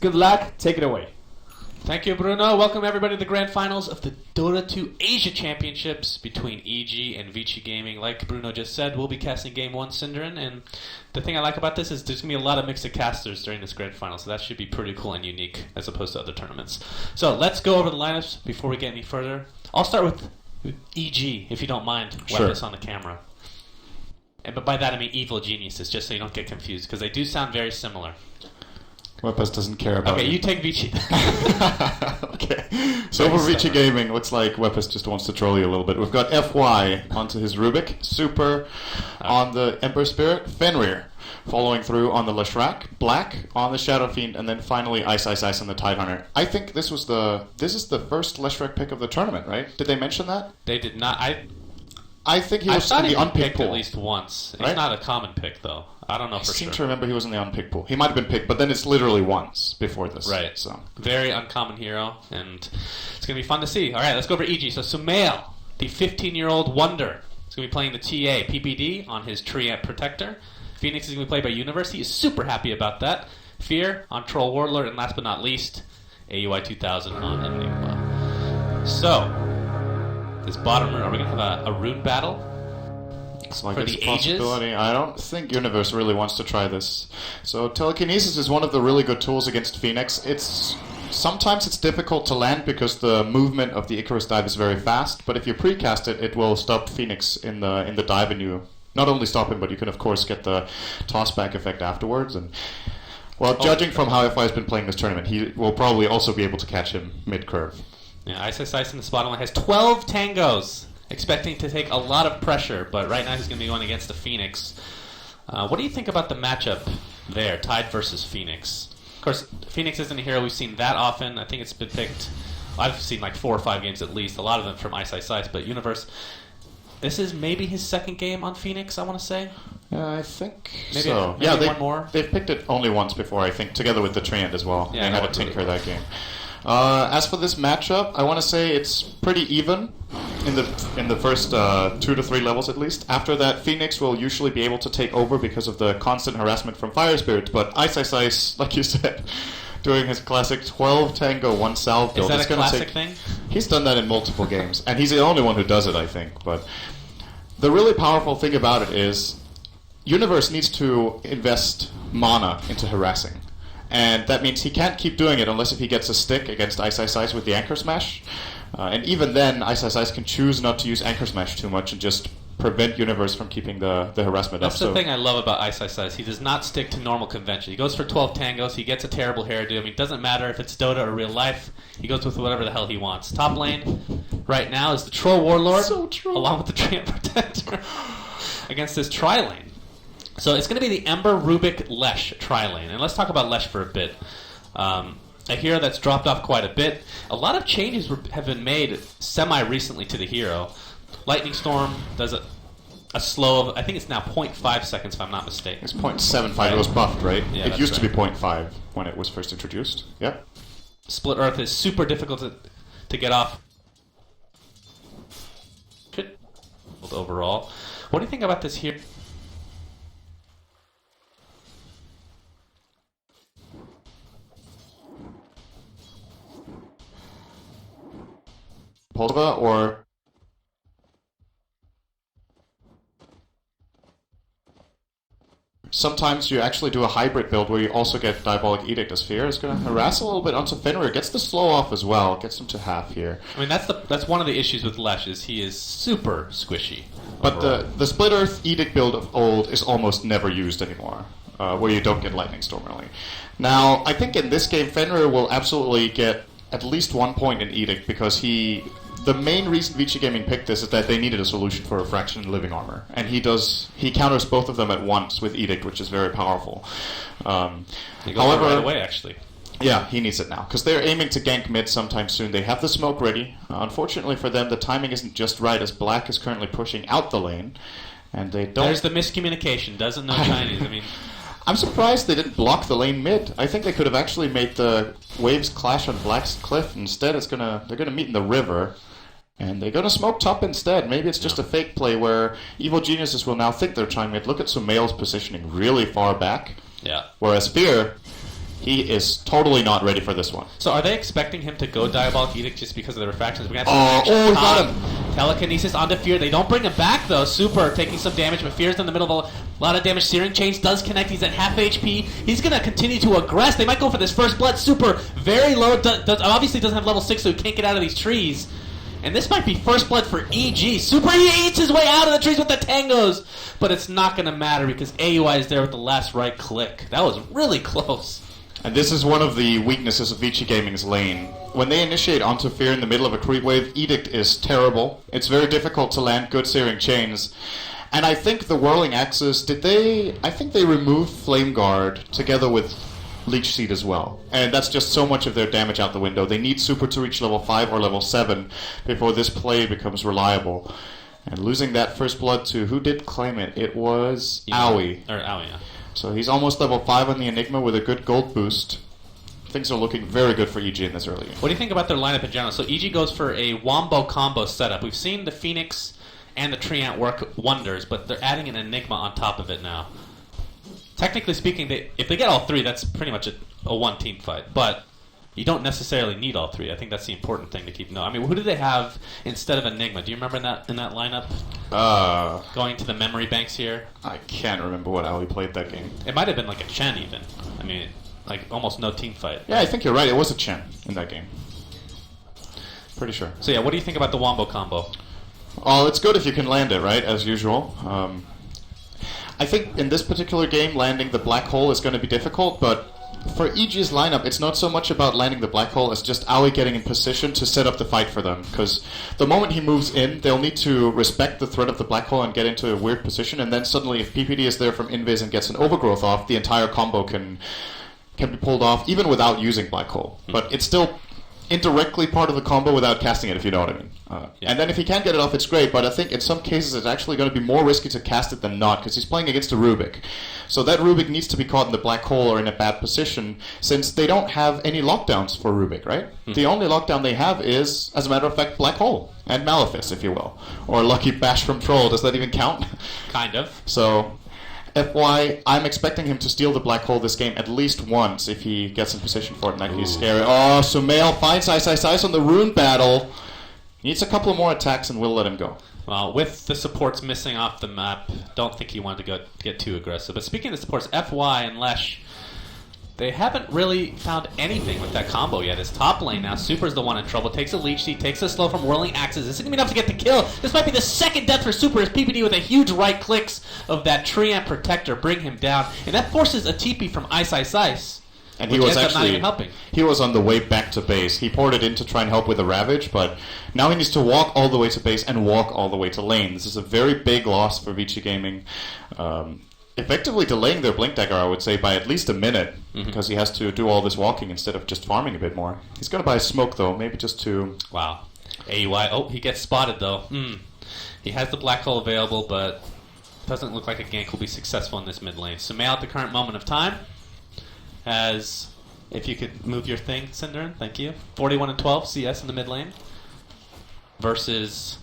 good luck. Take it away. Thank you, Bruno. Welcome everybody to the grand finals of the Dota 2 Asia Championships between EG and Vici Gaming. Like Bruno just said, we'll be casting Game 1 Synderen, and the thing I like about this is there's going to be a lot of mix of casters during this grand final, so that should be pretty cool and unique as opposed to other tournaments. So let's go over the lineups before we get any further. I'll start with EG, if you don't mind. Sure. Weapus on the camera. But by that I mean evil geniuses, just so you don't get confused, because they do sound very similar. Weapus doesn't care about Okay, it. you take Vici. Okay. So for Vici Gaming, looks like Weapus just wants to troll you a little bit. We've got FY onto his Rubik, Super on the Ember Spirit, Fenrir following through on the Leshrac, Black on the Shadow Fiend, and then finally Ice on the Tidehunter. I think this is the first Leshrac pick of the tournament, right? Did they mention that? They did not. I think he was in the unpicked pool at least once. Right? It's not a common pick, though. I don't know for sure. I seem to remember he was in the unpicked pool. He might have been picked, but then it's literally once before this. Right. So very uncommon hero, and it's going to be fun to see. All right, let's go over EG. So Sumail, the 15-year-old wonder, is going to be playing the TA PPD on his Treant Protector. Phoenix is going to be played by Universe. He is super happy about that. Fear on Troll Warlord, and last but not least, AUI 2000 on Enigma. So, this bottom rune, are we going to have a rune battle? like for it's the a possibility. ages? I don't think Universe really wants to try this. So Telekinesis is one of the really good tools against Phoenix. Sometimes it's difficult to land because the movement of the Icarus dive is very fast, but if you precast it, it will stop Phoenix in the dive, and you not only stop him, but you can of course get the tossback effect afterwards. And well, judging from how FI has been playing this tournament, he will probably also be able to catch him mid-curve. Yeah, Ice in the spot only has 12 tangos, expecting to take a lot of pressure, but right now he's going to be going against the Phoenix. What do you think about the matchup there, Tide versus Phoenix? Of course, Phoenix isn't a hero we've seen that often. I think it's been picked, I've seen like 4 or 5 games at least, a lot of them from Ice, but Universe, this is maybe his second game on Phoenix, I want to say. I think maybe so. Maybe one more. They've picked it only once before, I think, together with the Treant as well. Yeah, they had a tinker that game. As for this matchup, I want to say it's pretty even in the first 2 to 3 levels at least. After that, Phoenix will usually be able to take over because of the constant harassment from Fire Spirit. But Ice, like you said, doing his classic 12 tango 1 salve build. Is that a classic thing? He's done that in multiple games, and he's the only one who does it, I think. But the really powerful thing about it is Universe needs to invest mana into harassing. And that means he can't keep doing it unless if he gets a stick against Ice with the Anchor Smash. And even then, Ice can choose not to use Anchor Smash too much and just prevent Universe from keeping the harassment That's up. That's the thing I love about Ice. He does not stick to normal convention. He goes for 12 tangos, he gets a terrible hairdo. I mean, it doesn't matter if it's Dota or real life. He goes with whatever the hell he wants. Top lane right now is the Troll Warlord, along with the Treant Protector, against this tri-lane. So it's going to be the Ember Rubik Lesh tri-lane. And let's talk about Lesh for a bit. A hero that's dropped off quite a bit. A lot of changes have been made semi-recently to the hero. Lightning Storm does a slow of, I think it's now 0.5 seconds if I'm not mistaken. It's 0.75. Right. It was buffed, right? Yeah, it used to be 0.5 when it was first introduced. Yeah. Split Earth is super difficult to get off. Overall. What do you think about this here? Polva or sometimes you actually do a hybrid build where you also get Diabolic Edict as Fear. It's going to harass a little bit onto Fenrir. Gets the slow off as well. Gets him to half here. I mean, that's one of the issues with Lesh is he is super squishy. But the Split Earth Edict build of old is almost never used anymore, where you don't get Lightning Storm early. Now, I think in this game, Fenrir will absolutely get at least 1 point in Edict because the main reason Vici Gaming picked this is that they needed a solution for Refraction and Living Armor. And he counters both of them at once with Edict, which is very powerful. He goes right away, actually. Yeah, he needs it now. Because they're aiming to gank mid sometime soon. They have the smoke ready. Unfortunately for them, the timing isn't just right as Black is currently pushing out the lane. And they don't... There's the miscommunication. Doesn't know Chinese. I mean... I'm surprised they didn't block the lane mid. I think they could have actually made the waves clash on Black's cliff. Instead, they're gonna meet in the river. And they're going to smoke top instead. Maybe it's just a fake play where Evil Geniuses will now think they're trying mid. Look at Sumail's positioning really far back. Yeah. Whereas Fear, He is totally not ready for this one. So are they expecting him to go Diabolic Edict just because of the refractions? We're gonna have he got him. Telekinesis onto Fear. They don't bring him back, though. Super taking some damage, but Fear's in the middle of a lot of damage. Searing Chains does connect. He's at half HP. He's going to continue to aggress. They might go for this first blood. Super, very low. Obviously doesn't have level 6, so he can't get out of these trees. And this might be first blood for EG. Super, he eats his way out of the trees with the tangos. But it's not going to matter because AUI is there with the last right click. That was really close. And this is one of the weaknesses of Vici Gaming's lane. When they initiate onto Fear in the middle of a creep wave, Edict is terrible. It's very difficult to land good Searing Chains. And I think the Whirling Axes, I think they removed Flame Guard together with Leech Seed as well. And that's just so much of their damage out the window. They need Super to reach level 5 or level 7 before this play becomes reliable. And losing that first blood to, who did claim it? It was Aoi. Or Aoi, yeah. So he's almost level 5 on the Enigma with a good gold boost. Things are looking very good for EG in this early game. What do you think about their lineup in general? So EG goes for a Wombo combo setup. We've seen the Phoenix and the Treant work wonders, but they're adding an Enigma on top of it now. Technically speaking, if they get all three, that's pretty much a one-team fight. But you don't necessarily need all three. I think that's the important thing to keep note. I mean, who did they have instead of Enigma? Do you remember in that lineup? Going to the memory banks here? I can't remember what Aoi played that game. It might have been like a Chen even. I mean, like almost no team fight. Yeah, I think you're right. It was a Chen in that game. Pretty sure. So yeah, what do you think about the Wombo combo? Oh, it's good if you can land it, right, as usual. I think in this particular game, landing the black hole is going to be difficult, but for EG's lineup, it's not so much about landing the black hole as just Aoi getting in position to set up the fight for them. Because the moment he moves in, they'll need to respect the threat of the black hole and get into a weird position, and then suddenly if PPD is there from Invis and gets an overgrowth off, the entire combo can be pulled off, even without using black hole. But it's still indirectly part of the combo without casting it, if you know what I mean. Yeah. And then if he can get it off, it's great, but I think in some cases it's actually going to be more risky to cast it than not, because he's playing against a Rubik. So that Rubik needs to be caught in the black hole or in a bad position, since they don't have any lockdowns for Rubik, right? The only lockdown they have is, as a matter of fact, Black Hole and Malefice, if you will. Or Lucky Bash from Troll, does that even count? Kind of. So, FY, I'm expecting him to steal the black hole this game at least once if he gets in position for it, and that he's scary. Oh, Sumail finds Ice on the rune battle. He needs a couple more attacks and we'll let him go. Well, with the supports missing off the map, don't think he wanted to get too aggressive. But speaking of supports, FY and Lesh, they haven't really found anything with that combo yet. His top lane now, Super's the one in trouble. Takes a Leech Seed, takes a slow from Whirling Axes. This isn't going to be enough to get the kill. This might be the second death for Super as PPD with a huge right clicks of that Treant Protector bring him down. And that forces a TP from Ice. And he was not actually even helping. He was on the way back to base. He poured it in to try and help with the Ravage, but now he needs to walk all the way to base and walk all the way to lane. This is a very big loss for Vici Gaming. Effectively delaying their Blink Dagger, I would say, by at least a minute, because he has to do all this walking instead of just farming a bit more. He's going to buy a smoke, though, maybe just to... Wow. AUI. Oh, he gets spotted, though. He has the black hole available, but doesn't look like a gank will be successful in this mid lane. Sumail at the current moment of time has, if you could move your thing, Cinderin, thank you, 41 and 12 CS in the mid lane versus...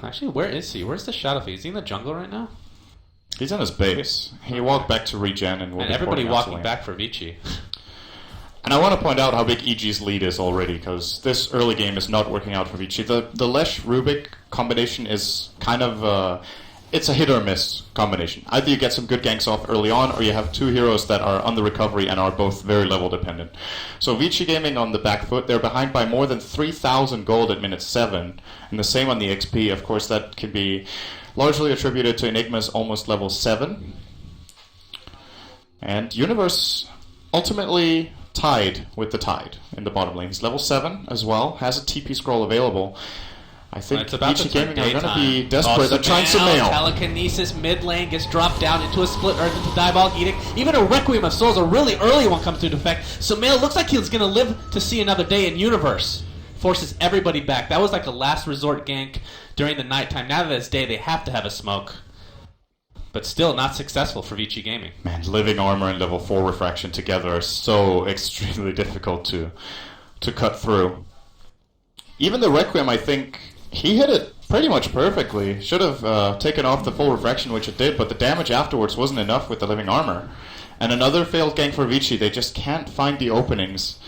Actually, where is he? Where's the Shadow Fiend? Is he in the jungle right now? He's on his base. He walked back to regen and will be everybody walking lane. back for Vici. And I want to point out how big EG's lead is already, because this early game is not working out for Vici. The Lesh-Rubik combination is kind of... it's a hit or miss combination. Either you get some good ganks off early on, or you have two heroes that are on the recovery and are both very level dependent. So Vici Gaming on the back foot, they're behind by more than 3,000 gold at minute 7, and the same on the XP. Of course, that can be largely attributed to Enigma's almost level 7. And Universe ultimately tied with the Tide in the bottom lane. He's level 7 as well, has a TP scroll available. I think Vici Gaming are going to be desperate. They're trying Sumail. Telekinesis mid lane gets dropped down into a split earth into Diabolic Edict. Even a Requiem of Souls, a really early one, comes into effect. Sumail looks like he's going to live to see another day in Universe. Forces everybody back. That was like a last resort gank during the nighttime. Now that it's day, they have to have a smoke. But still not successful for Vici Gaming. Man, Living Armor and level 4 Refraction together are so extremely difficult to cut through. Even the Requiem, I think... He hit it pretty much perfectly. Should have taken off the full refraction, which it did, but the damage afterwards wasn't enough with the Living Armor. And another failed gank for Vici. They just can't find the openings.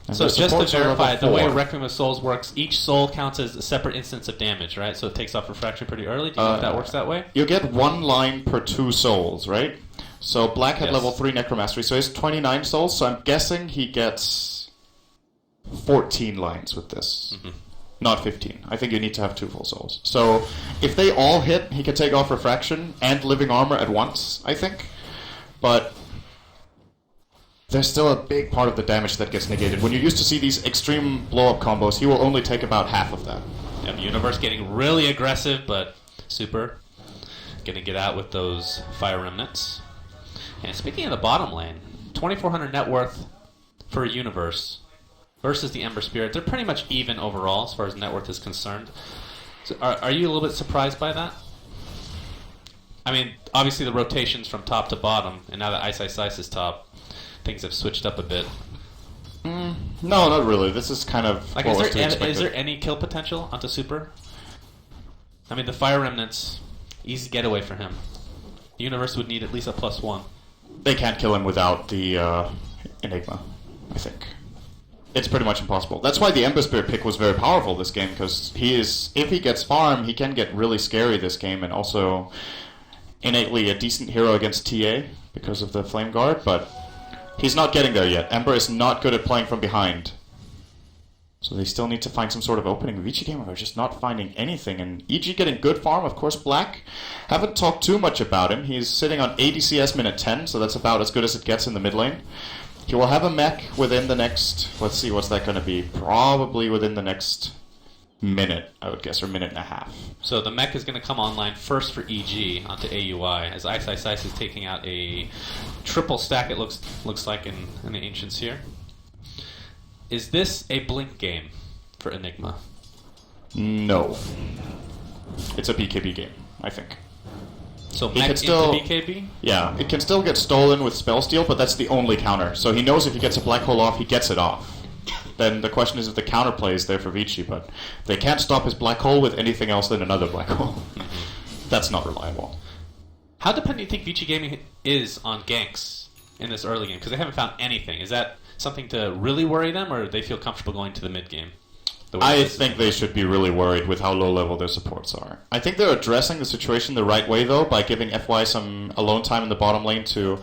And so just to verify, the way Requiem Requiem of Souls works, each soul counts as a separate instance of damage, right? So it takes off refraction pretty early. Do you know if that works that way? You get 1 line per 2 souls, right? So Black had level 3 Necromastery, so he has 29 souls, so I'm guessing he gets 14 lines with this. Mm-hmm. Not 15. I think you need to have 2 full souls. So if they all hit, he can take off refraction and living armor at once, I think. But there's still a big part of the damage that gets negated. When you used to see these extreme blow-up combos, he will only take about half of that. Yeah, Universe getting really aggressive, but Super gonna get out with those Fire Remnants. And speaking of the bottom lane, 2,400 net worth for Universe versus the Ember Spirit. They're pretty much even overall as far as net worth is concerned. So are you a little bit surprised by that? I mean, obviously the rotations from top to bottom, and now that Ice is top, things have switched up a bit. No, not really. This is kind of like, is there any kill potential onto Super? I mean, the Fire Remnants, easy getaway for him. The Universe would need at least a +1. They can't kill him without the Enigma, I think. It's pretty much impossible. That's why the Ember Spirit pick was very powerful this game, because if he gets farm, he can get really scary this game, and also innately a decent hero against TA because of the Flame Guard, but he's not getting there yet. Ember is not good at playing from behind. So they still need to find some sort of opening. Vici Gamer are just not finding anything. And EG getting good farm, of course. Black, haven't talked too much about him. He's sitting on 80 CS minute 10, so that's about as good as it gets in the mid lane. He will have a mech within the next, let's see, what's that going to be? Probably within the next minute, I would guess, or minute and a half. So the mech is going to come online first for EG onto AUI, as Ice is taking out a triple stack, it looks like, in the Ancients here. Is this a blink game for Enigma? No. It's a BKB game, I think. So mech into BKB? Yeah, it can still get stolen with Spell Steal, but that's the only counter. So he knows if he gets a Black Hole off, he gets it off. Then the question is if the counterplay is there for Vici, but they can't stop his Black Hole with anything else than another Black Hole. Mm-hmm. That's not reliable. How dependent do you think Vici Gaming is on ganks in this early game? Because they haven't found anything. Is that something to really worry them, or do they feel comfortable going to the mid game? I think they should be really worried with how low level their supports are. I think they're addressing the situation the right way, though, by giving FY some alone time in the bottom lane to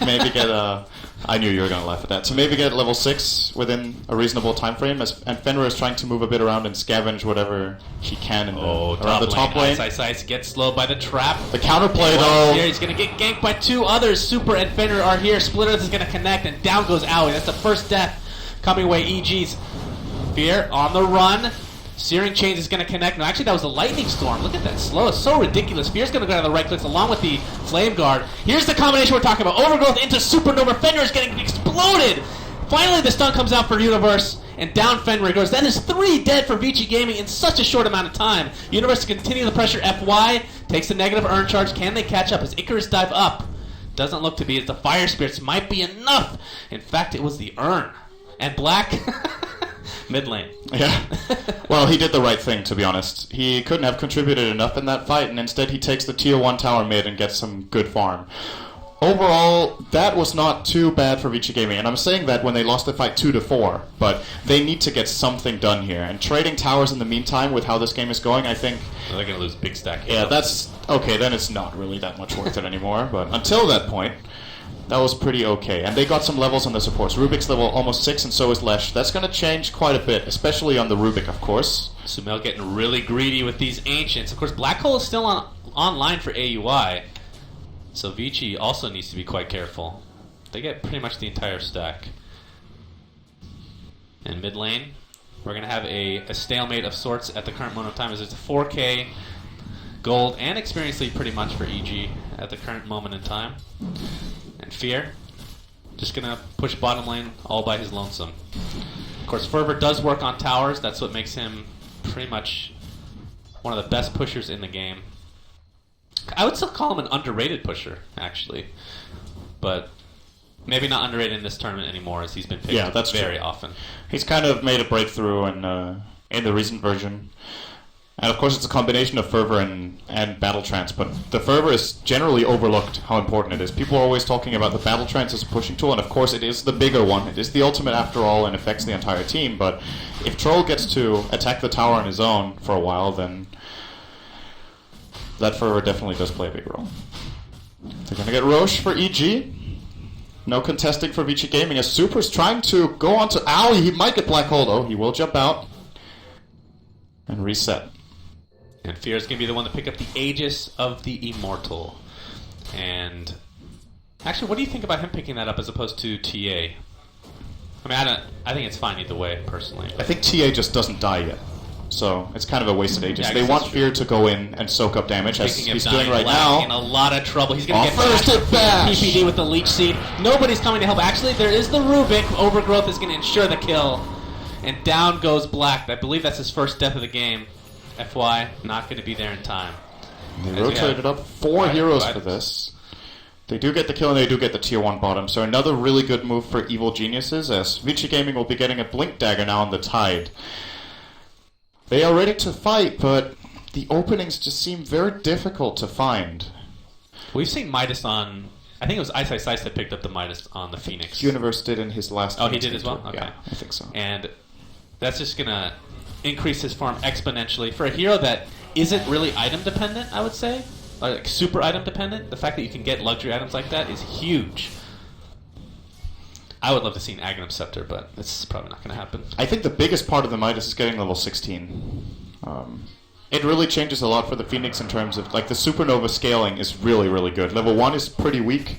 maybe get a... I knew you were going to laugh at that. To maybe get level 6 within a reasonable time frame, and Fenrir is trying to move a bit around and scavenge whatever he can around the top lane. Ice gets slowed by the trap. The counterplay, though... Here, he's going to get ganked by 2 others. Super and Fenrir are here. Splitters is going to connect, and down goes Owie. That's the first death coming away. EG's Fear on the run. Searing Chains is going to connect. No, actually, that was a Lightning Storm. Look at that slow. It's so ridiculous. Fear's going to go down the right clicks along with the Flame Guard. Here's the combination we're talking about. Overgrowth into Supernova. Fenrir is getting exploded. Finally, the stun comes out for Universe, and down Fenrir goes. That is 3 dead for Vici Gaming in such a short amount of time. Universe continue the pressure. FY takes the negative urn charge. Can they catch up as Icarus dive up? Doesn't look to be, as the Fire Spirits might be enough. In fact, it was the urn. And Black... mid lane. Yeah. Well, he did the right thing, to be honest. He couldn't have contributed enough in that fight, and instead he takes the tier 1 tower mid and gets some good farm. Overall, that was not too bad for Vici Gaming, and I'm saying that when they lost the fight 2-4, but they need to get something done here. And trading towers in the meantime with how this game is going, I think... So they're going to lose big stack. Yeah, that's... Okay, then it's not really that much worth it anymore, but until that point... That was pretty okay. And they got some levels on the supports. Rubik's level almost 6, and so is Lesh. That's going to change quite a bit, especially on the Rubik, of course. Sumail getting really greedy with these Ancients. Of course, Black Hole is still online for AUI. So Vici also needs to be quite careful. They get pretty much the entire stack. And mid lane, we're going to have a stalemate of sorts at the current moment of time, as it's a 4K gold and experience lead pretty much for EG at the current moment in time. And Fear, just going to push bottom lane all by his lonesome. Of course, Fervor does work on towers. That's what makes him pretty much one of the best pushers in the game. I would still call him an underrated pusher, actually. But maybe not underrated in this tournament anymore, as he's been picked very often. He's kind of made a breakthrough in the recent version. And of course, it's a combination of Fervor and Battle Trance, but the Fervor is generally overlooked how important it is. People are always talking about the Battle Trance as a pushing tool, and of course it is the bigger one. It is the ultimate after all and affects the entire team, but if Troll gets to attack the tower on his own for a while, then that Fervor definitely does play a big role. They're going to get Roche for EG. No contesting for Vici Gaming, as Super's trying to go on to Owie. He might get Black Hole though. He will jump out and reset. And Fear is going to be the one to pick up the Aegis of the Immortal. And actually, what do you think about him picking that up as opposed to TA? I mean, I think it's fine either way, personally. I think TA just doesn't die yet. So it's kind of a wasted Aegis. Yeah, they want Fear to go in and soak up damage, as he's doing right now. In a lot of trouble. He's going to get first hit bash. PPD with the Leech Seed. Nobody's coming to help. Actually, there is the Rubik. Overgrowth is going to ensure the kill. And down goes Black. I believe that's his first death of the game. FY, not going to be there in time. They rotated up 4 heroes for this. They do get the kill and they do get the tier 1 bottom. So another really good move for Evil Geniuses, as Vici Gaming will be getting a Blink Dagger now on the Tide. They are ready to fight, but the openings just seem very difficult to find. We've seen Midas on... I think it was Ice Ice Ice that picked up the Midas on the Phoenix. Universe did in his last... Oh, he did as well? Okay. Yeah, I think so. And that's just going to increase his farm exponentially. For a hero that isn't really item dependent, I would say, like super item dependent, the fact that you can get luxury items like that is huge. I would love to see an Aghanim Scepter, but it's probably not going to happen. I think the biggest part of the Midas is getting level 16. It really changes a lot for the Phoenix in terms of, like, the Supernova scaling is really, really good. Level 1 is pretty weak,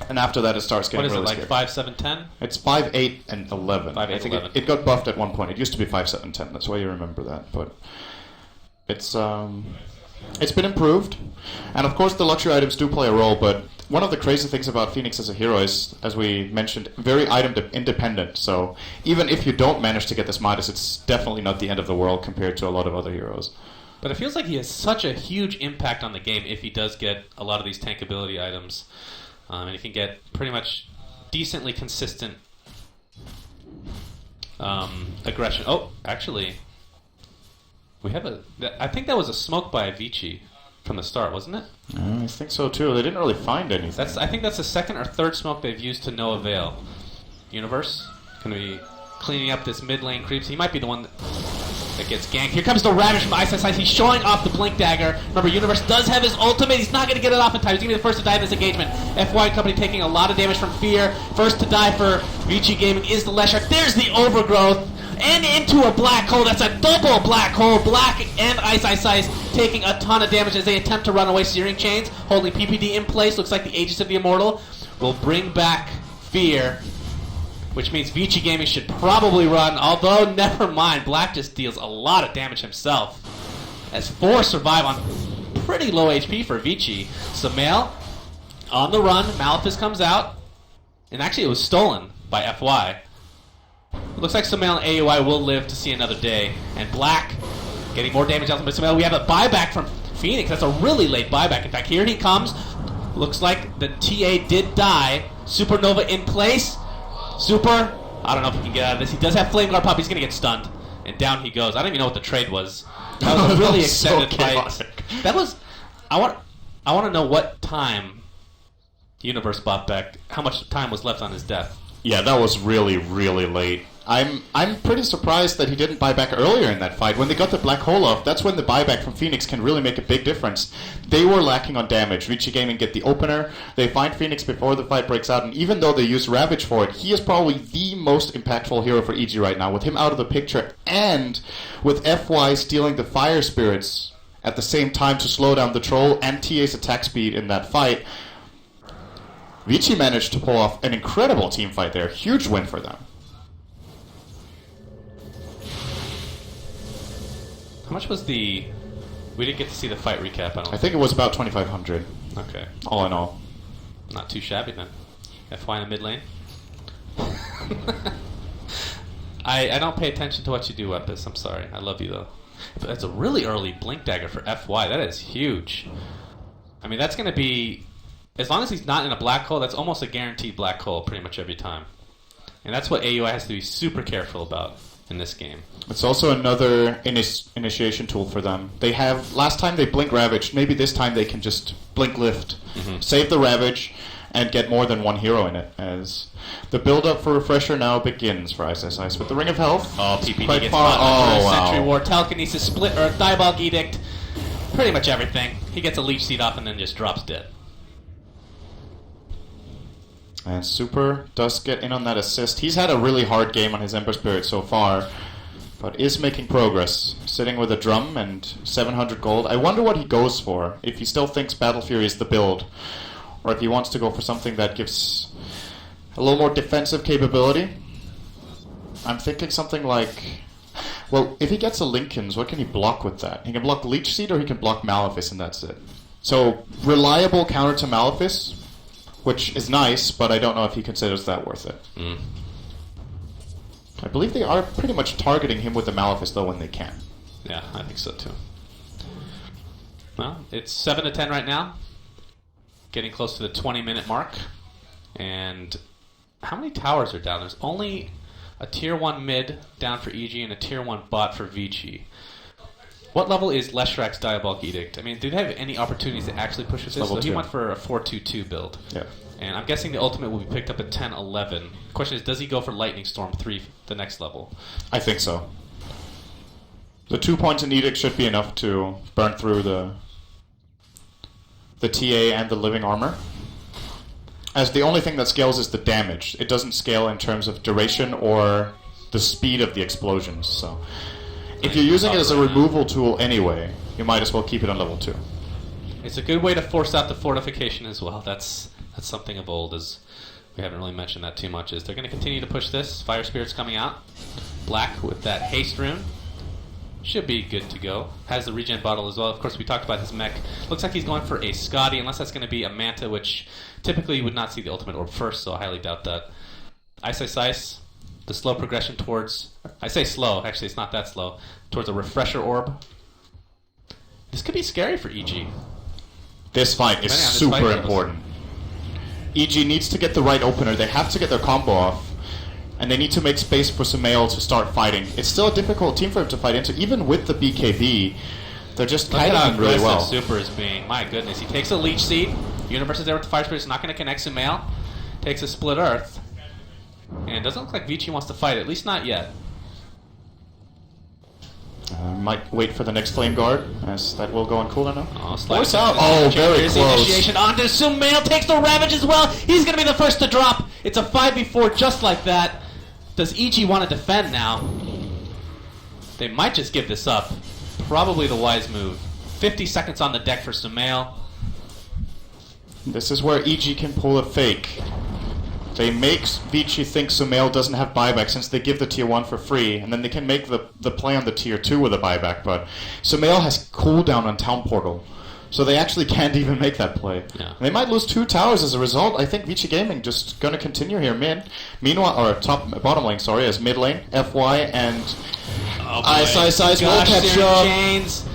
and after that it starts getting really scary. What is it, like 5, 7, 10? It's 5, 8, and 11. 5, 8, I think 11. It got buffed at one point. It used to be 5, 7, 10. That's why you remember that. But it's been improved. And of course the luxury items do play a role, but one of the crazy things about Phoenix as a hero is, as we mentioned, very item independent. So even if you don't manage to get this Midas, it's definitely not the end of the world compared to a lot of other heroes. But it feels like he has such a huge impact on the game if he does get a lot of these tankability items. And he can get pretty much decently consistent aggression. Oh, actually, we have I think that was a smoke by Vici from the start, wasn't it? I think so too. They didn't really find anything. I think that's the second or third smoke they've used to no avail. Universe going to be cleaning up this mid lane creeps. He might be the one that gets ganked. Here comes the Ravage from Ice Ice Ice. He's showing off the Blink Dagger. Remember, Universe does have his ultimate. He's not going to get it off in time. He's going to be the first to die in this engagement. FY Company taking a lot of damage from Fear. First to die for Vici Gaming is the Leshrac. There's the Overgrowth. And into a black hole. That's a double black hole. Black and Ice Ice Ice taking a ton of damage as they attempt to run away. Searing Chains holding PPD in place. Looks like the Aegis of the Immortal will bring back Fear, which means Vici Gaming should probably run, although never mind. Black just deals a lot of damage himself, as 4 survive on pretty low HP for Vici. Samael on the run. Malphus comes out, and actually it was stolen by FY. Looks like Samael and AUI will live to see another day, and Black getting more damage out from Samael. We have a buyback from Phoenix. That's a really late buyback. In fact, here he comes. Looks like the TA did die. Supernova in place. Super, I don't know if he can get out of this. He does have Flame Guard Pop. He's going to get stunned. And down he goes. I don't even know what the trade was. That was a really extended fight. That was... I want to know what time Universe bought back, how much time was left on his death. Yeah, that was really, really late. I'm pretty surprised that he didn't buy back earlier in that fight. When they got the black hole off, that's when the buyback from Phoenix can really make a big difference. They were lacking on damage. Vici Gaming get the opener. They find Phoenix before the fight breaks out, and even though they use Ravage for it, he is probably the most impactful hero for EG right now. With him out of the picture, and with FY stealing the Fire Spirits at the same time to slow down the Troll and TA's attack speed in that fight, Vici managed to pull off an incredible team fight there. Huge win for them. How much was the... We didn't get to see the fight recap, I think it was about 2,500. Okay. All in all. Not too shabby then. FY in the mid lane. I don't pay attention to what you do, Epis. I'm sorry. I love you, though. But that's a really early Blink Dagger for FY. That is huge. I mean, that's going to be... As long as he's not in a black hole, that's almost a guaranteed black hole pretty much every time. And that's what AUI has to be super careful about. in this game. It's also another initiation tool for them. They have last time they blink Ravage. Maybe this time they can just blink Lift, save the Ravage, and get more than one hero in it. As the build-up for Refresher now begins for Ice with the Ring of Health. Oh, PPD quite gets far. caught Oh, Sentry wow. War, Telekinesis, Split Earth, Diabolic Edict, pretty much everything. He gets a Leech Seed off and then just drops dead. And Super does get in on that assist. He's had a really hard game on his Ember Spirit so far, but is making progress. Sitting with a drum and 700 gold. I wonder what he goes for. If he still thinks Battle Fury is the build, or if he wants to go for something that gives a little more defensive capability. I'm thinking something like... Well, if he gets a Linken's, what can he block with that? He can block Leech Seed or he can block Malefice, and that's it. So, reliable counter to Malefice, which is nice, but I don't know if he considers that worth it. I believe they are pretty much targeting him with the Malefice, though, when they can. Yeah, I think so, too. Well, it's 7-10 right now. Getting close to the 20-minute mark. And how many towers are down? There's only a Tier 1 mid down for EG and a Tier 1 bot for Vici. What level is Leshrak's Diabolic Edict? I mean, do they have any opportunities to actually push this? Level So he 2. went for a 4-2-2 build. Yeah. And I'm guessing the ultimate will be picked up at 10-11. The question is, does he go for Lightning Storm 3, the next level? I think so. The 2 points in Edict should be enough to burn through the TA and the living armor. As the only thing that scales is the damage. It doesn't scale in terms of duration or the speed of the explosions. So, if you're using it as a removal tool anyway, you might as well keep it on level 2. It's a good way to force out the fortification as well. That's something of old, as we haven't really mentioned that too much. Is they're going to continue to push this. Fire Spirit's coming out. Black with that haste rune. Should be good to go. Has the regen bottle as well. Of course, we talked about his mech. Looks like he's going for a Scotty, unless that's going to be a Manta, which typically you would not see the ultimate orb first, so I highly doubt that. Ice. The slow progression towards... I say slow, actually it's not that slow. Towards a Refresher orb. This could be scary for EG. This fight is super important. EG needs to get the right opener. They have to get their combo off. And they need to make space for Sumail to start fighting. It's still a difficult team for him to fight into. Even with the BKB, they're just kiting really well. Super is being. My goodness, he takes a Leech Seed. Universe is there with the Fire Spirit. It's not going to connect Sumail. Takes a Split Earth. And it doesn't look like Vici wants to fight, at least not yet. Might wait for the next Flame Guard, as that will go on cooler now. Force out. Oh, very close. Initiation onto Sumail. Takes the Ravage as well. He's going to be the first to drop. It's a 5v4 just like that. Does EG want to defend now? They might just give this up. Probably the wise move. 50 seconds on the deck for Sumail. This is where EG can pull a fake. They make Vici think Sumail doesn't have buyback since they give the tier 1 for free, and then they can make the play on the tier 2 with a buyback, but Sumail has cooldown on Town Portal. So they actually can't even make that play. Yeah. They might lose 2 towers as a result. I think Vici Gaming just going to continue here mid. Meanwhile, or bottom lane, sorry, as mid lane, FY and Ice will catch up. Chains.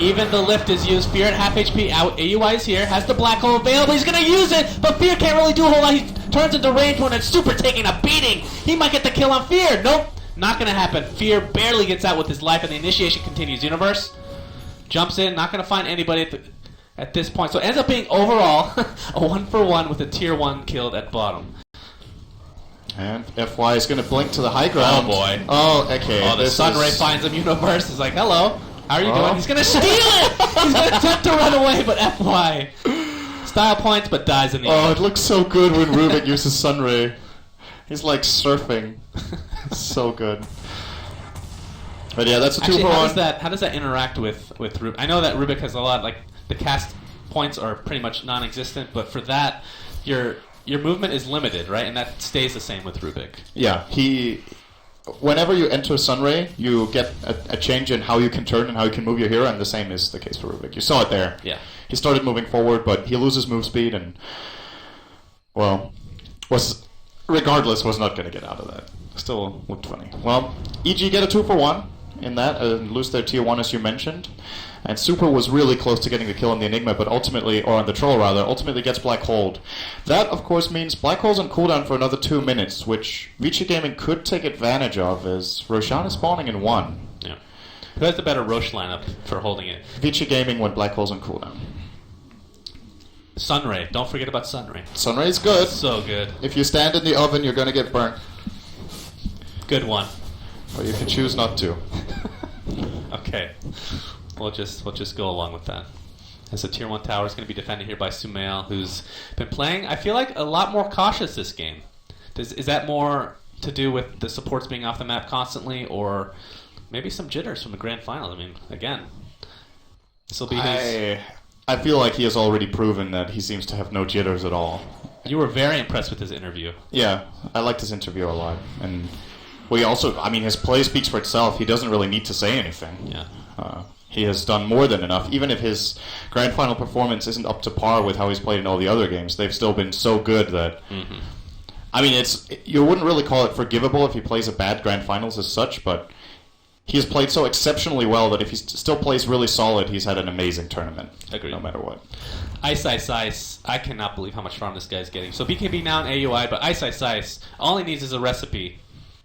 Even the lift is used. Fear at half HP. AUI is here. Has the black hole available. He's going to use it, but Fear can't really do a whole lot. He turns into range one and Super taking a beating. He might get the kill on Fear. Nope, not going to happen. Fear barely gets out with his life, and the initiation continues. Universe jumps in. Not going to find anybody at this point. So it ends up being overall a 1-for-1 with a tier 1 killed at bottom. And FY is going to blink to the high ground. Oh boy. Oh, okay. Oh, the Sunray finds him. Universe is like, hello. How are you doing? He's going to steal it! He's going to attempt to run away, but FY. Style points, but dies in the end. Oh, it looks so good when Rubik uses Sunray. He's like surfing. So good. But yeah, that's a 2-for-1. How does that interact with Rubik? I know that Rubik has a lot, like, the cast points are pretty much non-existent, but for that, your movement is limited, right? And that stays the same with Rubik. Yeah, whenever you enter Sunray, you get a change in how you can turn and how you can move your hero, and the same is the case for Rubik. You saw it there. Yeah. He started moving forward, but he loses move speed, and, well, was not going to get out of that. Still looked funny. Well, EG get a 2-for-1 in that, and lose their tier 1 as you mentioned. And Super was really close to getting the kill on the Enigma, but ultimately, or on the Troll rather, ultimately gets Black Holed. That, of course, means Black Hole's on cooldown for another 2 minutes, which Vici Gaming could take advantage of, as Roshan is spawning in 1. Yeah. Who has the better Roche lineup for holding it? Vici Gaming when Black Hole's on cooldown. Sunray. Don't forget about Sunray. Sunray's good. So good. If you stand in the oven, you're going to get burnt. Good one. Or you can choose not to. Okay. We'll just go along with that. As the Tier 1 tower is going to be defended here by Sumail, who's been playing, I feel like, a lot more cautious this game. Is that more to do with the supports being off the map constantly, or maybe some jitters from the grand final? I mean, again, this will be his... I feel like he has already proven that he seems to have no jitters at all. You were very impressed with his interview. Yeah, I liked his interview a lot. And we also, I mean, his play speaks for itself. He doesn't really need to say anything. Yeah. He has done more than enough. Even if his grand final performance isn't up to par with how he's played in all the other games, they've still been so good that... Mm-hmm. I mean, you wouldn't really call it forgivable if he plays a bad grand finals as such, but he has played so exceptionally well that if he still plays really solid, he's had an amazing tournament. Agreed. No matter what. Ice. I cannot believe how much farm this guy's getting. So BKB now in AUI, but Ice. All he needs is a recipe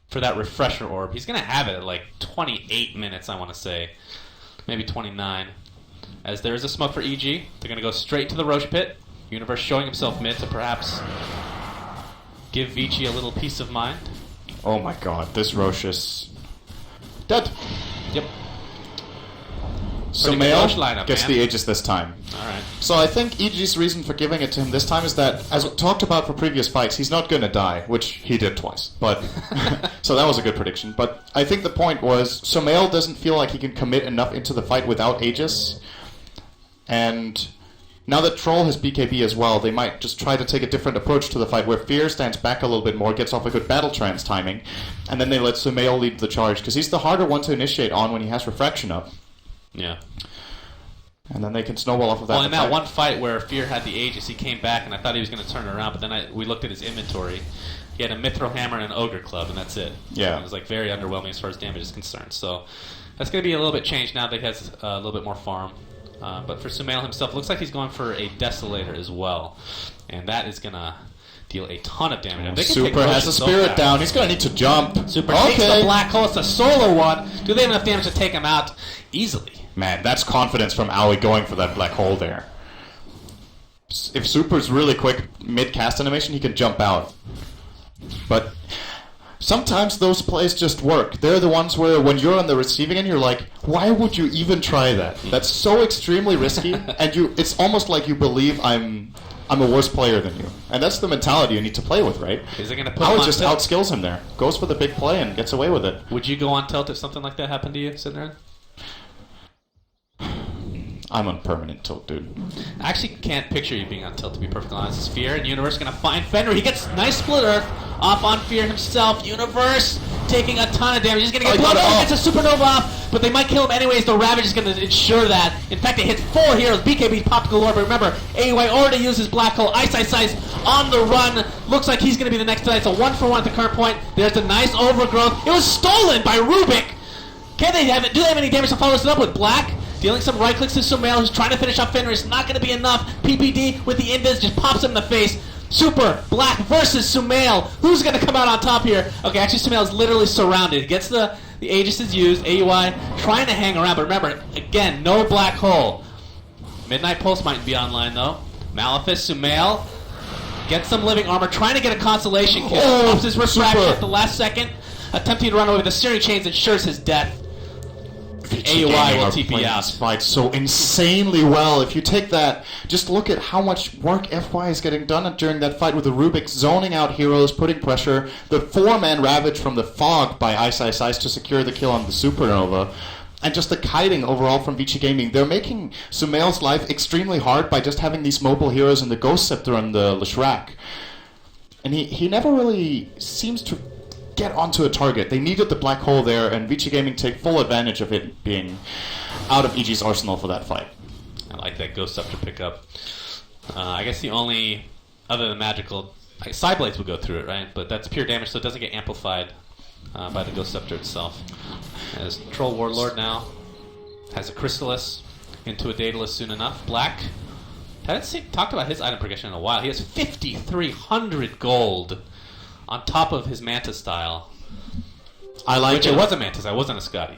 for that refresher orb. He's going to have it at like 28 minutes, I want to say. Maybe 29. As there is a smoke for EG, they're going to go straight to the Roche pit. Universe showing himself mid to perhaps give Vici a little peace of mind. Oh my god, this Roche is dead. Yep. Sumail gets the Aegis this time. Alright. So I think EG's reason for giving it to him this time is that, as talked about for previous fights, he's not going to die, which he did twice. But so that was a good prediction. But I think the point was, Sumail doesn't feel like he can commit enough into the fight without Aegis. And now that Troll has BKB as well, they might just try to take a different approach to the fight, where Fear stands back a little bit more, gets off a good battle trance timing, and then they let Sumail lead the charge, because he's the harder one to initiate on when he has Refraction up. Yeah. And then they can snowball off of that. Well, in that one fight where Fear had the Aegis, he came back, and I thought he was going to turn it around, but then we looked at his inventory. He had a Mithril Hammer and an Ogre Club, and that's it. Yeah. And it was like very underwhelming as far as damage is concerned. So that's going to be a little bit changed now that he has a little bit more farm. But for Sumail himself, it looks like he's going for a Desolator as well. And that is going to deal a ton of damage. They can Super has a Spirit down. He's going to need to jump. Super takes the Black Hole. It's a solo one. Do they have enough damage to take him out easily? Man, that's confidence from Aoi going for that Black Hole there. If Super's really quick mid-cast animation, he can jump out. But sometimes those plays just work. They're the ones where when you're on the receiving end, you're like, why would you even try that? That's so extremely risky, and it's almost like you believe I'm a worse player than you. And that's the mentality you need to play with, right? Is it going to put him on just tilt? outskills him there. Goes for the big play and gets away with it. Would you go on tilt if something like that happened to you, sitting there? I'm on permanent tilt, dude. I actually can't picture you being on tilt, to be perfectly honest. Fear and Universe going to find Fenrir. He gets nice split earth off on Fear himself. Universe taking a ton of damage. He's going to get blown up. Gets a supernova off, but they might kill him anyways. The Ravage is going to ensure that. In fact, it hits 4 heroes. BKB popped galore, but remember, AUI already uses Black Hole. Ice on the run. Looks like he's going to be the next tonight. So 1-for-1 at the current point. There's a nice overgrowth. It was stolen by Rubik. Can they have it? Do they have any damage to follow this up with Black? Dealing some right clicks to Sumail, who's trying to finish off Fenrir. It's not going to be enough. PPD with the invis just pops him in the face. Super Black versus Sumail. Who's going to come out on top here? Okay, actually Sumail is literally surrounded. Gets the Aegis is used. AUI trying to hang around, but remember, again, no Black Hole. Midnight Pulse might be online though. Malefice, Sumail gets some living armor, trying to get a consolation kill. Pops his refraction at the last second, attempting to run away with the Searing Chains, ensures his death. AUI will TP out. This fight so insanely well. If you take that, just look at how much work FY is getting done during that fight with the Rubik, zoning out heroes, putting pressure. The 4-man Ravage from the Fog by Ice to secure the kill on the Supernova. And just the kiting overall from Vici Gaming. They're making Sumail's life extremely hard by just having these mobile heroes in the Ghost Scepter and the Leshrac. And he never really seems to get onto a target. They needed the Black Hole there, and Vici Gaming take full advantage of it being out of EG's arsenal for that fight. I like that Ghost Scepter pickup. I guess the only, other than magical, Psyblades would go through it, right? But that's pure damage, so it doesn't get amplified by the Ghost Scepter itself. As Troll Warlord now has a Chrysalis. into a Daedalus soon enough. Black haven't talked about his item progression in a while. He has 5,300 gold on top of his Manta style. I like Which it was a Mantis, I wasn't a Scotty.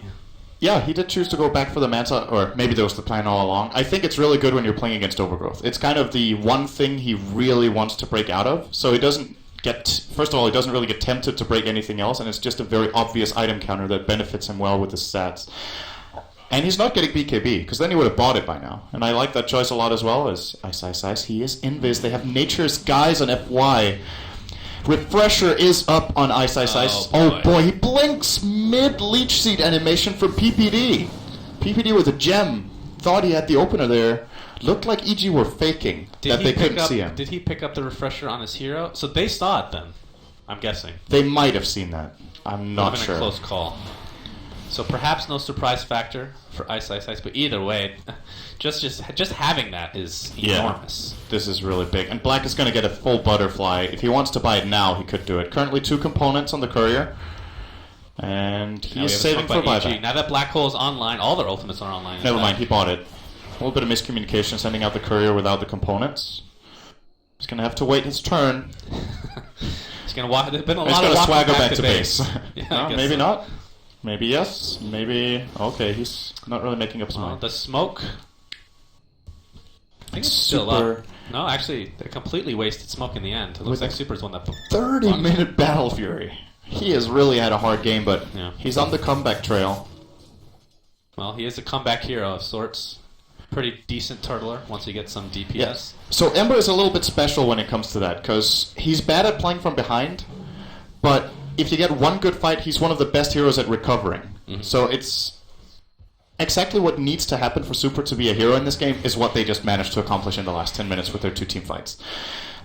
Yeah, he did choose to go back for the Manta, or maybe that was the plan all along. I think it's really good when you're playing against Overgrowth. It's kind of the one thing he really wants to break out of, so he doesn't first of all, he doesn't really get tempted to break anything else, and it's just a very obvious item counter that benefits him well with his stats. And he's not getting BKB, because then he would have bought it by now. And I like that choice a lot as well, as Ice. He is Invis. They have Nature's Guise on FY. Refresher is up on Ice. Oh boy, he blinks mid-Leech Seed animation for PPD. PPD with a gem. Thought he had the opener there. Looked like EG were faking that they couldn't see him. Did he pick up the refresher on his hero? So they saw it then, I'm guessing. They might have seen that. I'm not sure. A close call. So perhaps no surprise factor for Ice, but either way, just having that is enormous. This is really big. And Black is going to get a full butterfly. If he wants to buy it now, he could do it. Currently 2 components on the courier. And he is saving for buyback. Now that Black Hole is online, all their ultimates are online. Never mind, he bought it. A little bit of miscommunication sending out the courier without the components. He's going to have to wait his turn. He's going to walk. There's been a He's lot of walking swagger back to base. Yeah, no, maybe so. not. Maybe yes. Maybe okay. He's not really making up his mind. The smoke. I think it's still up. No, actually, they completely wasted smoke in the end. It looks like Super's won that. 30-minute Battle Fury. He has really had a hard game, but he's on the comeback trail. Well, he is a comeback hero of sorts. Pretty decent turtler once you get some DPS. Yeah. So Ember is a little bit special when it comes to that, because he's bad at playing from behind, but if you get one good fight, he's one of the best heroes at recovering. Mm-hmm. So it's exactly what needs to happen for Super to be a hero in this game is what they just managed to accomplish in the last 10 minutes with their 2 team fights.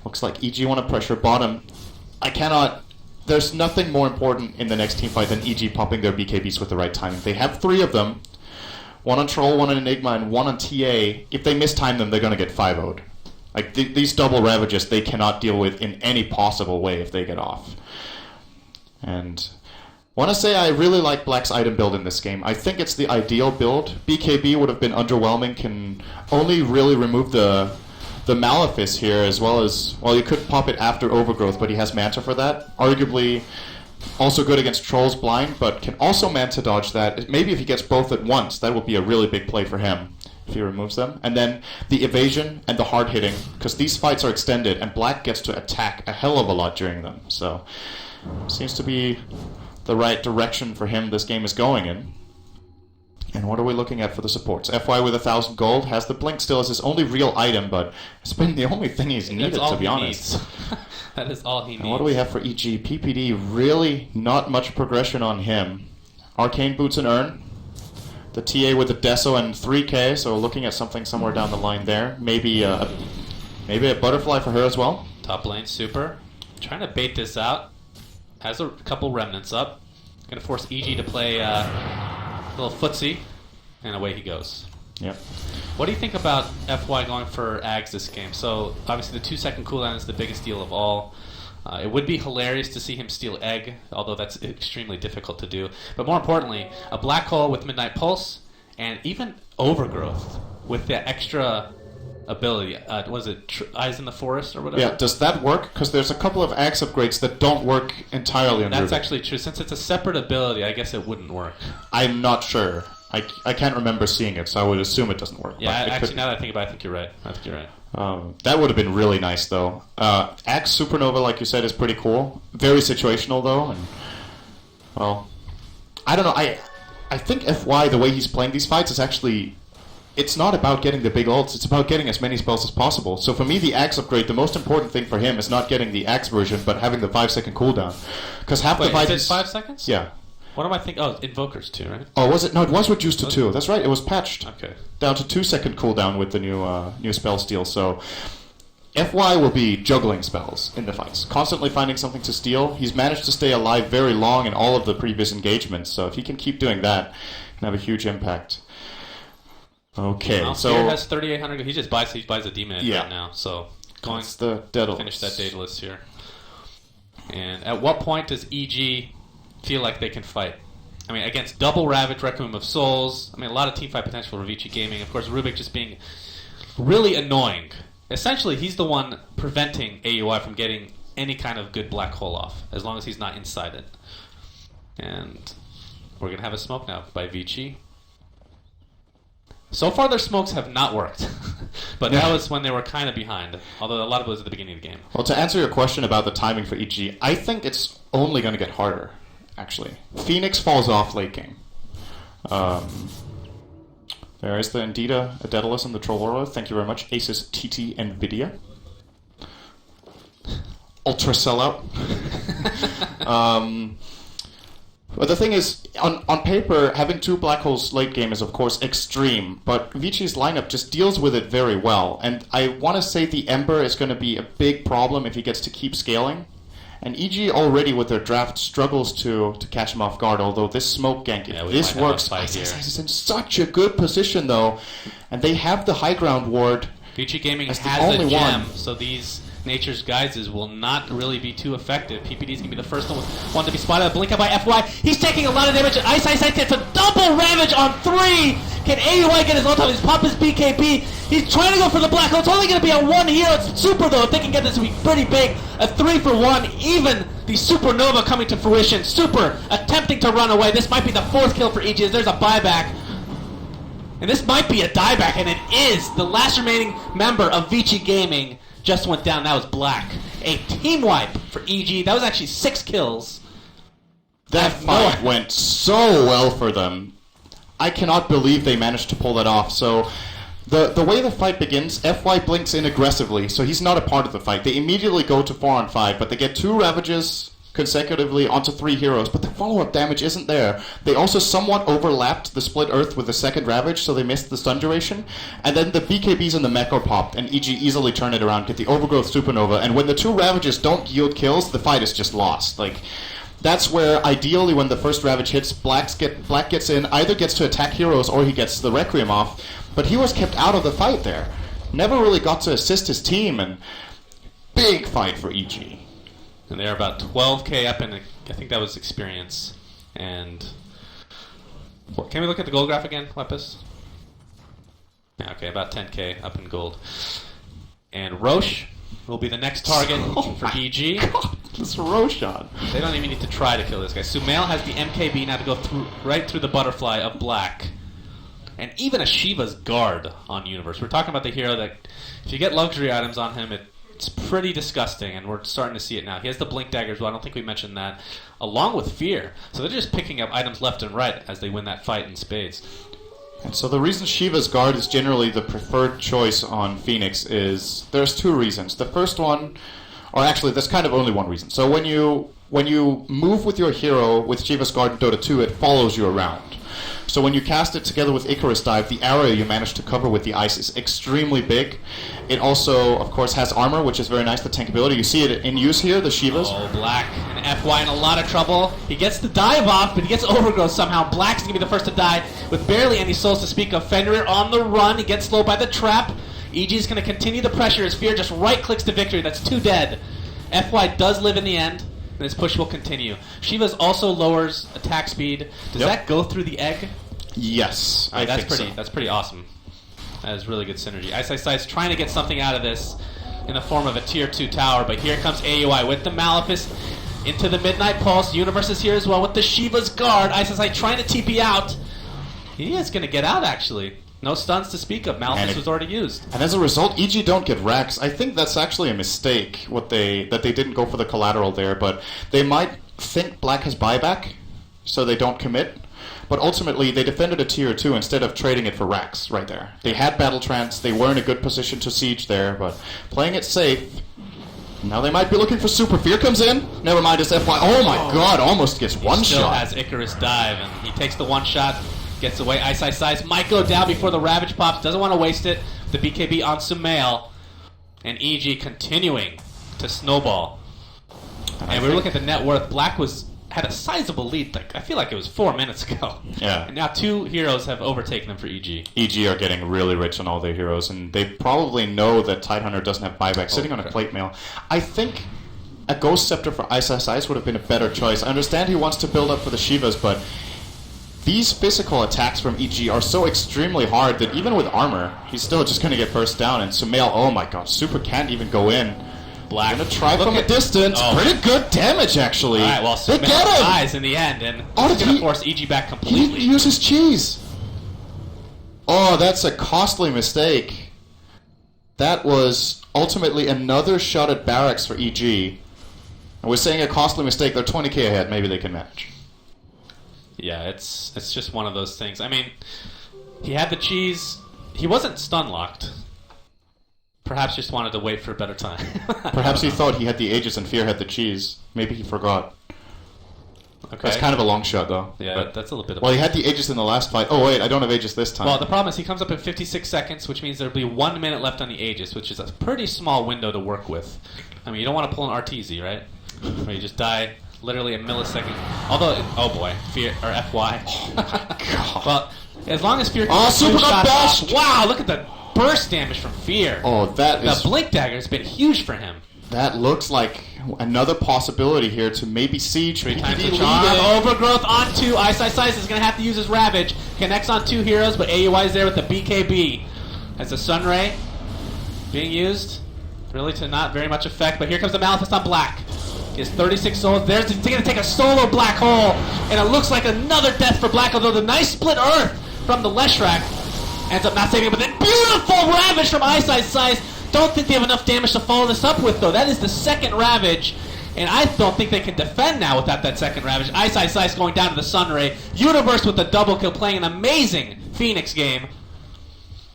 Looks like EG want to pressure bottom. There's nothing more important in the next team fight than EG popping their BKBs with the right timing. They have 3 of them. 1 on Troll, 1 on Enigma, and 1 on TA. If they mistime them, they're going to get 5-0'd. Like, these double Ravages, they cannot deal with in any possible way if they get off. And I want to say I really like Black's item build in this game. I think it's the ideal build. BKB would have been underwhelming, can only really remove the Malefice here, as well as, well, you could pop it after Overgrowth, but he has Manta for that. Arguably also good against Troll's Blind, but can also Manta dodge that. Maybe if he gets both at once, that would be a really big play for him if he removes them. And then the evasion and the hard hitting, because these fights are extended, and Black gets to attack a hell of a lot during them. So, seems to be the right direction for him this game is going in. And what are we looking at for the supports? FY with 1,000 gold has the Blink still as his only real item, but it's been the only thing he's needed, to be honest. That is all he needs. And what do we have for EG? PPD, really not much progression on him. Arcane Boots and Urn. The TA with the Deso and 3k, so looking at something somewhere down the line there. Maybe a Butterfly for her as well. Top lane, Super. Trying to bait this out. Has a couple remnants up. Going to force EG to play a little footsie, and away he goes. Yep. What do you think about FY going for Ags this game? So, obviously the 2-second cooldown is the biggest deal of all. It would be hilarious to see him steal Egg, although that's extremely difficult to do. But more importantly, a Black Hole with Midnight Pulse, and even Overgrowth with the extra ability. Was it Eyes in the Forest or whatever? Yeah, does that work? Because there's a couple of Axe upgrades that don't work entirely on That's Ruby. actually true. Since it's a separate ability, I guess it wouldn't work. I'm not sure. I can't remember seeing it, so I would assume it doesn't work. Yeah, actually, now that I think about it, I think you're right. That would have been really nice, though. Axe Supernova, like you said, is pretty cool. Very situational, though. And, well, I don't know. I think FY, the way he's playing these fights, is actually... It's not about getting the big ults, it's about getting as many spells as possible. So for me, the Axe upgrade, the most important thing for him is not getting the Axe version, but having the 5-second cooldown. Because half the fight is it 5 seconds? Yeah. What am I thinking? Oh, Invokers too, right? Oh, was it? No, it was reduced to 2. That's right, it was patched. Okay. Down to 2-second cooldown with the new spell steal. So FY will be juggling spells in the fights, constantly finding something to steal. He's managed to stay alive very long in all of the previous engagements, so if he can keep doing that, he can have a huge impact. Okay, well, so... Spear has 3,800. He buys a demon right now, so going to finish that Daedalus here. And at what point does EG feel like they can fight? I mean, against double Ravage, Requiem of Souls, I mean, a lot of teamfight potential for Vici Gaming. Of course, Rubik just being really annoying. Essentially, he's the one preventing AUI from getting any kind of good black hole off, as long as he's not inside it. And we're going to have a smoke now by Vici. So far, their smokes have not worked. But that was when they were kind of behind, although a lot of it was at the beginning of the game. Well, to answer your question about the timing for EG, I think it's only going to get harder, actually. Phoenix falls off late game. There is the Indita, Daedalus, and the Troll Warlord. Thank you very much. Asus, TT, NVIDIA. Ultra sellout. But the thing is, on paper, having 2 black holes late game is of course extreme, but Vici's lineup just deals with it very well. And I want to say the Ember is going to be a big problem if he gets to keep scaling. And EG already with their draft struggles to catch him off guard, although this smoke gank, this works. ISS is in such a good position though, and they have the high ground ward. Vici Gaming has a gem, so these Nature's Guises will not really be too effective. PPD is going to be the first one to be spotted. Blink out by FY. He's taking a lot of damage. Ice gets a double Ravage on 3. Can AUI get his ult off? He's pop his BKB. He's trying to go for the black hole. It's only going to be a 1 hero. It's Super, though. If they can get this to be pretty big. A 3 for 1. Even the Supernova coming to fruition. Super attempting to run away. This might be the 4th kill for EG. There's a buyback. And this might be a dieback, and it is. The last remaining member of Vici Gaming just went down. That was Black. A team wipe for EG. That was actually 6 kills. That fight went so well for them. I cannot believe they managed to pull that off. So the way the fight begins, FY blinks in aggressively, so he's not a part of the fight. They immediately go to 4-on-5, but they get 2 Ravages consecutively onto 3 heroes, but the follow-up damage isn't there. They also somewhat overlapped the split earth with the second Ravage, so they missed the stun duration, and then the BKBs and the mech are popped, and EG easily turn it around, get the Overgrowth Supernova, and when the 2 Ravages don't yield kills, the fight is just lost. Like, that's where, ideally, when the first Ravage hits, Black gets in, either gets to attack heroes or he gets the Requiem off, but he was kept out of the fight there. Never really got to assist his team, and big fight for EG. And they're about 12k up in, I think that was experience. And can we look at the gold graph again, Lepus? Yeah, okay, about 10k up in gold. And Roche will be the next target for EG. God, this Roshan. They don't even need to try to kill this guy. Sumail has the MKB now to go right through the butterfly of Black. And even a Shiva's Guard on Universe. We're talking about the hero that, if you get luxury items on him, it's pretty disgusting, and we're starting to see it now. He has the Blink Dagger as well. I don't think we mentioned that. Along with Fear. So they're just picking up items left and right as they win that fight in spades. And so the reason Shiva's Guard is generally the preferred choice on Phoenix is, there's 2 reasons. The first one, or actually there's kind of only one reason. So when you move with your hero with Shiva's Guard in Dota 2, it follows you around. So when you cast it together with Icarus Dive, the area you manage to cover with the ice is extremely big. It also, of course, has armor, which is very nice, the tankability. You see it in use here, the Shivas. Oh, Black and FY in a lot of trouble. He gets the dive off, but he gets Overgrowth somehow. Black's going to be the first to die with barely any souls to speak of. Fenrir on the run. He gets slowed by the trap. EG's going to continue the pressure as Fear just right-clicks to victory. That's 2 dead. FY does live in the end. And this push will continue. Shiva's also lowers attack speed. Does that go through the egg? Yes, I think so. That's pretty awesome. That is really good synergy. Ice trying to get something out of this in the form of a tier 2 tower, but here comes AUI with the Malefice into the Midnight Pulse. Universe is here as well with the Shiva's Guard. Ice trying to TP out. He is going to get out, actually. No stuns to speak of. Malefice was already used. And as a result, EG don't get racks. I think that's actually a mistake that they didn't go for the collateral there, but they might think Black has buyback, so they don't commit. But ultimately, they defended a tier 2 instead of trading it for racks right there. They had Battle Trance, they were in a good position to siege there, but playing it safe. Now they might be looking for Super. Fear comes in. Never mind, it's FY. Oh my god, almost gets one shot. He still has Icarus Dive, and he takes the one shot. Gets away. Ice might go down before the Ravage pops. Doesn't want to waste it. The BKB on Sumail. And EG continuing to snowball. And we were looking at the net worth. Black had a sizable lead. I feel like it was 4 minutes ago. Yeah. And now 2 heroes have overtaken them for EG. EG are getting really rich on all their heroes, and they probably know that Tidehunter doesn't have buyback. Sitting on a plate mail. I think a Ghost Scepter for Ice would have been a better choice. I understand he wants to build up for the Shivas, but these physical attacks from EG are so extremely hard that even with armor, he's still just going to get burst down. And Sumail, oh my god, Super can't even go in. Black. Gonna try from a distance. Oh. Pretty good damage, actually. Alright, well, they Sumail get him! dies in the end, and Oh, he's did going he- to force EG back He completely. didn't use his cheese. Oh, that's a costly mistake. That was ultimately another shot at barracks for EG. And we're saying a costly mistake. They're 20k ahead. Maybe they can manage. Yeah, it's just one of those things. I mean, he had the cheese. He wasn't stun locked. Perhaps just wanted to wait for a better time. Perhaps he thought he had the Aegis and Fear had the cheese. Maybe he forgot. Okay. That's kind of a long shot, though. Yeah, But- that's a little bit of well, he had the Aegis in the last fight. Oh, wait, I don't have Aegis this time. Well, the problem is he comes up in 56 seconds, which means there'll be 1 minute left on the Aegis, which is a pretty small window to work with. I mean, you don't want to pull an RTZ, right? Where you just die literally a millisecond. Although, oh boy, Fear or FY. Oh my god. Well, as long as Fear can Oh, get super two got shots off- bashed! Wow, look at the burst damage from Fear. Oh, that The is... Blink Dagger has been huge for him. That looks like another possibility here to maybe siege. 3 times PPD the charm. leading. Overgrowth onto Ice is going to have to use his Ravage. Connects on 2 heroes, but AUI is there with the BKB. As the Sunray being used, really to not very much effect. But here comes the Maleficent on Black. He has 36 souls. There's going to take a solo Black Hole. And it looks like another death for Black, although the nice split Earth from the Leshrac ends up not saving it. But then beautiful Ravage from Ice. Don't think they have enough damage to follow this up with, though. That is the second Ravage, and I don't think they can defend now without that second Ravage. Ice going down to the Sunray. Universe with the double kill, playing an amazing Phoenix game.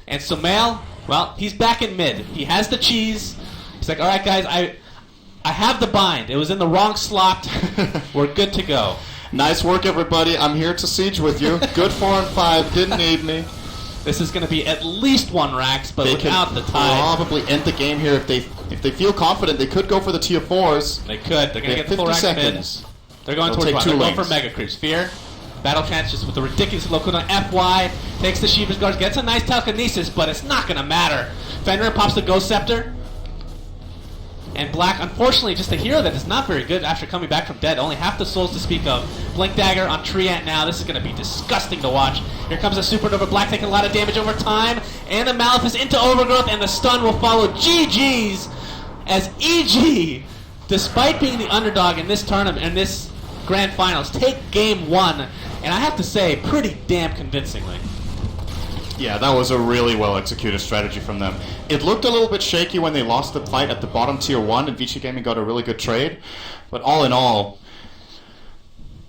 And Sumail, well, he's back in mid. He has the cheese. He's like, all right, guys, I have the bind. It was in the wrong slot. We're good to go. Nice work, everybody. I'm here to siege with you. Good 4 and 5. Didn't need me. This is going to be at least 1 Rax, but They without can the tie. probably end the game here if they feel confident. They could go for the tier 4s. They could. They're going to They get have the full 50 Rax mid. seconds. They're going They'll towards take what? 2 They're going lanes. for Mega Creeps. Fear. Battle Chance just with the ridiculous low cooldown. FY takes the Sheeva's Guards, gets a nice telekinesis, but it's not going to matter. Fenrir pops the Ghost Scepter. And Black, unfortunately, just a hero that is not very good after coming back from dead. Only half the souls to speak of. Blink Dagger on Treant now. This is going to be disgusting to watch. Here comes a Supernova. Black taking a lot of damage over time. And the Maleficent into Overgrowth, and the stun will follow. GG's as EG, despite being the underdog in this tournament, in this grand finals, take game 1. And I have to say, pretty damn convincingly. Yeah, that was a really well executed strategy from them. It looked a little bit shaky when they lost the fight at the bottom tier 1 and Vici Gaming got a really good trade. But all in all,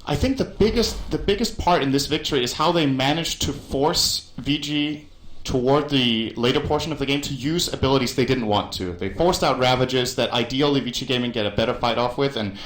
I think the biggest part in this victory is how they managed to force VG toward the later portion of the game to use abilities they didn't want to. They forced out Ravages that ideally Vici Gaming get a better fight off with, and